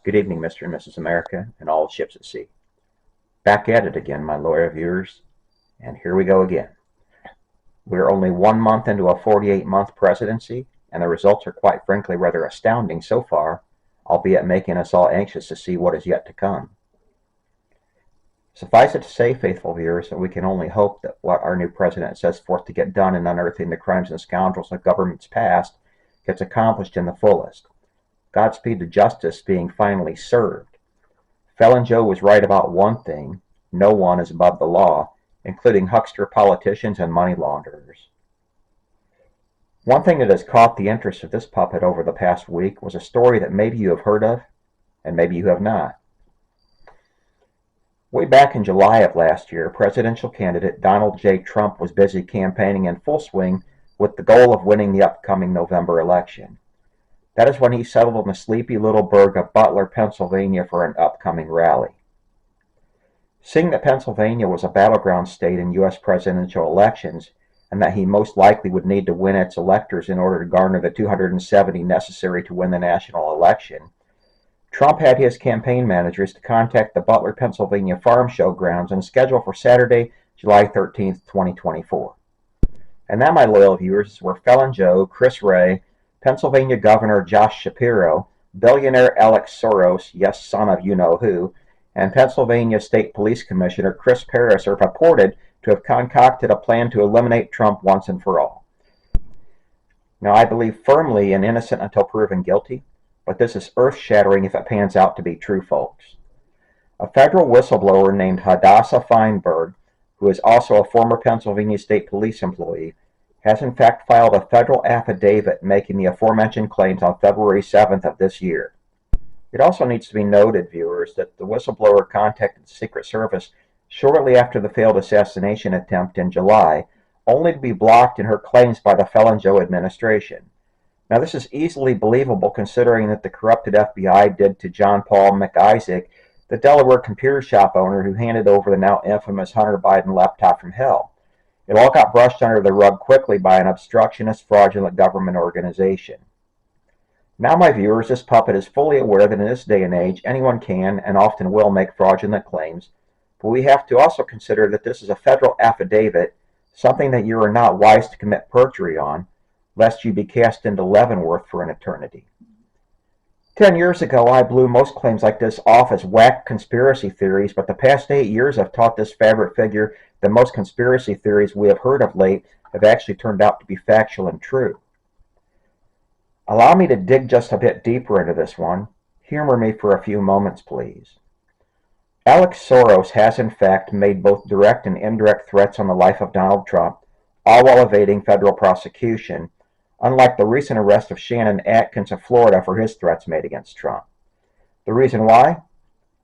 Good evening, Mr. and Mrs. America, and all ships at sea. Back at it again, my loyal viewers, and here we go again. We're only 1 month into a 48-month presidency, and the results are quite frankly rather astounding so far, albeit making us all anxious to see what is yet to come. Suffice it to say, faithful viewers, that we can only hope that what our new president sets forth to get done in unearthing the crimes and scoundrels of government's past gets accomplished in the fullest. Godspeed to justice being finally served. Felon Joe was right about one thing: no one is above the law, including huckster politicians and money launderers. One thing that has caught the interest of this puppet over the past week was a story that maybe you have heard of, and maybe you have not. Way back in July of last year, presidential candidate Donald J. Trump was busy campaigning in full swing with the goal of winning the upcoming November election. That is when he settled in the sleepy little burg of Butler, Pennsylvania for an upcoming rally. Seeing that Pennsylvania was a battleground state in U.S. presidential elections, and that he most likely would need to win its electors in order to garner the 270 necessary to win the national election, Trump had his campaign managers to contact the Butler, Pennsylvania farm show grounds and schedule for Saturday, July 13th, 2024. And that, my loyal viewers, is where Felon Joe, Chris Wray, Pennsylvania Governor Josh Shapiro, billionaire Alex Soros, yes, son of you-know-who, and Pennsylvania State Police Commissioner Chris Parris are purported to have concocted a plan to eliminate Trump once and for all. Now, I believe firmly in innocent until proven guilty, but this is earth-shattering if it pans out to be true, folks. A federal whistleblower named Hadassah Feinberg, who is also a former Pennsylvania State Police employee, has in fact filed a federal affidavit making the aforementioned claims on February 7th of this year. It also needs to be noted, viewers, that the whistleblower contacted the Secret Service shortly after the failed assassination attempt in July, only to be blocked in her claims by the Felon Joe administration. Now, this is easily believable considering that the corrupted FBI did to John Paul McIsaac, the Delaware computer shop owner who handed over the now infamous Hunter Biden laptop from hell. It all got brushed under the rug quickly by an obstructionist, fraudulent government organization. Now, my viewers, this puppet is fully aware that in this day and age, anyone can and often will make fraudulent claims, but we have to also consider that this is a federal affidavit, something that you are not wise to commit perjury on, lest you be cast into Leavenworth for an eternity. 10 years ago, I blew most claims like this off as whack conspiracy theories, but the past 8 years have taught this favorite figure that most conspiracy theories we have heard of late have actually turned out to be factual and true. Allow me to dig just a bit deeper into this one. Humor me for a few moments, please. Alex Soros has in fact made both direct and indirect threats on the life of Donald Trump, all while evading federal prosecution, unlike the recent arrest of Shannon Atkins of Florida for his threats made against Trump. The reason why?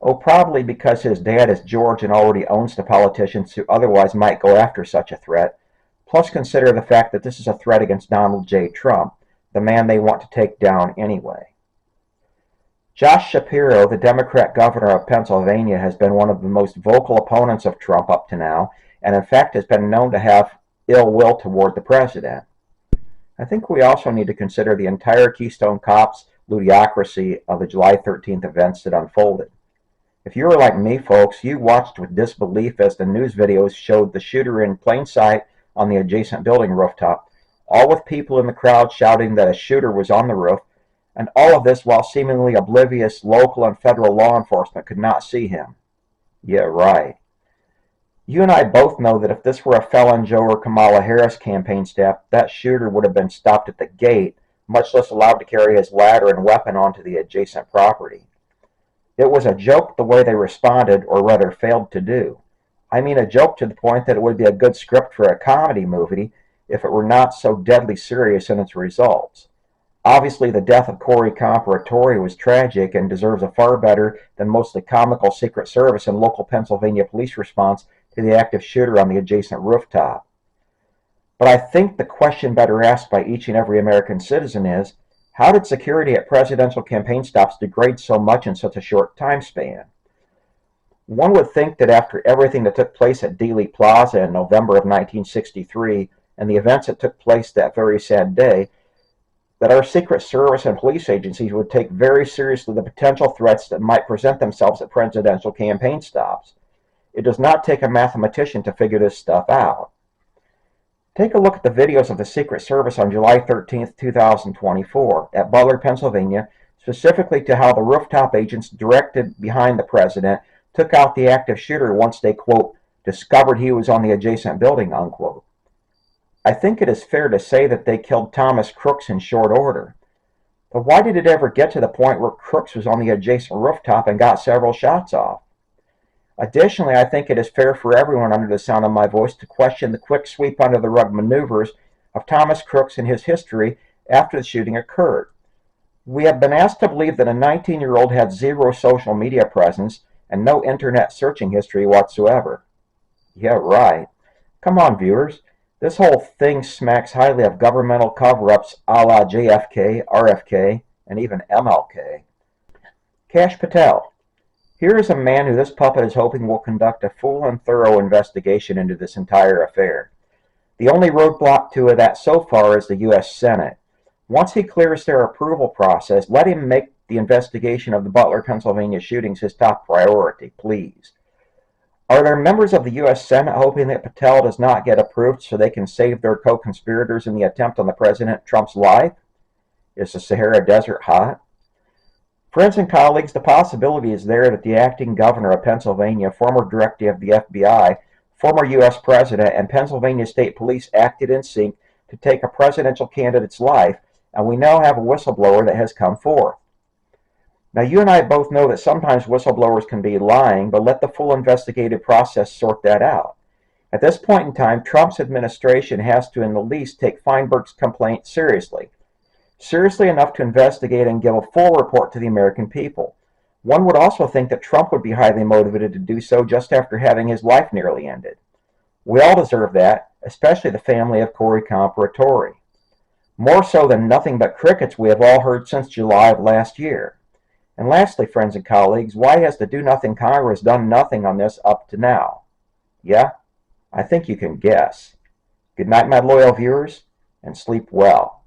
Oh, probably because his dad is George and already owns the politicians who otherwise might go after such a threat. Plus, consider the fact that this is a threat against Donald J. Trump, the man they want to take down anyway. Josh Shapiro, the Democrat governor of Pennsylvania, has been one of the most vocal opponents of Trump up to now, and in fact has been known to have ill will toward the president. I think we also need to consider the entire Keystone Cops ludicrousy of the July 13th events that unfolded. If you were like me, folks, you watched with disbelief as the news videos showed the shooter in plain sight on the adjacent building rooftop, all with people in the crowd shouting that a shooter was on the roof, and all of this while seemingly oblivious local and federal law enforcement could not see him. Yeah, right. You and I both know that if this were a Felon Joe or Kamala Harris campaign staff, that shooter would have been stopped at the gate, much less allowed to carry his ladder and weapon onto the adjacent property. It was a joke the way they responded, or rather failed to do. I mean a joke to the point that it would be a good script for a comedy movie if it were not so deadly serious in its results. Obviously, the death of Corey Comparatore was tragic and deserves a far better than mostly comical Secret Service and local Pennsylvania police response to the active shooter on the adjacent rooftop. But I think the question better asked by each and every American citizen is, how did security at presidential campaign stops degrade so much in such a short time span? One would think that after everything that took place at Dealey Plaza in November of 1963 and the events that took place that very sad day, that our Secret Service and police agencies would take very seriously the potential threats that might present themselves at presidential campaign stops. It does not take a mathematician to figure this stuff out. Take a look at the videos of the Secret Service on July 13, 2024, at Butler, Pennsylvania, specifically to how the rooftop agents directed behind the president took out the active shooter once they, quote, discovered he was on the adjacent building, unquote. I think it is fair to say that they killed Thomas Crooks in short order. But why did it ever get to the point where Crooks was on the adjacent rooftop and got several shots off? Additionally, I think it is fair for everyone under the sound of my voice to question the quick sweep under the rug maneuvers of Thomas Crooks and his history after the shooting occurred. We have been asked to believe that a 19-year-old had zero social media presence and no internet searching history whatsoever. Yeah, right. Come on, viewers. This whole thing smacks highly of governmental cover-ups a la JFK, RFK, and even MLK. Kash Patel. Here is a man who this puppet is hoping will conduct a full and thorough investigation into this entire affair. The only roadblock to that so far is the U.S. Senate. Once he clears their approval process, let him make the investigation of the Butler, Pennsylvania shootings his top priority, please. Are there members of the U.S. Senate hoping that Patel does not get approved so they can save their co-conspirators in the attempt on the President Trump's life? Is the Sahara Desert hot? Friends and colleagues, the possibility is there that the acting governor of Pennsylvania, former director of the FBI, former U.S. president, and Pennsylvania State Police acted in sync to take a presidential candidate's life, and we now have a whistleblower that has come forth. Now, you and I both know that sometimes whistleblowers can be lying, but let the full investigative process sort that out. At this point in time, Trump's administration has to, in the least, take Feinberg's complaint seriously enough to investigate and give a full report to the American people. One would also think that Trump would be highly motivated to do so just after having his life nearly ended. We all deserve that, especially the family of Corey Comparatori. More so than nothing but crickets we have all heard since July of last year. And lastly, friends and colleagues, why has the Do-Nothing Congress done nothing on this up to now? Yeah, I think you can guess. Good night, my loyal viewers, and sleep well.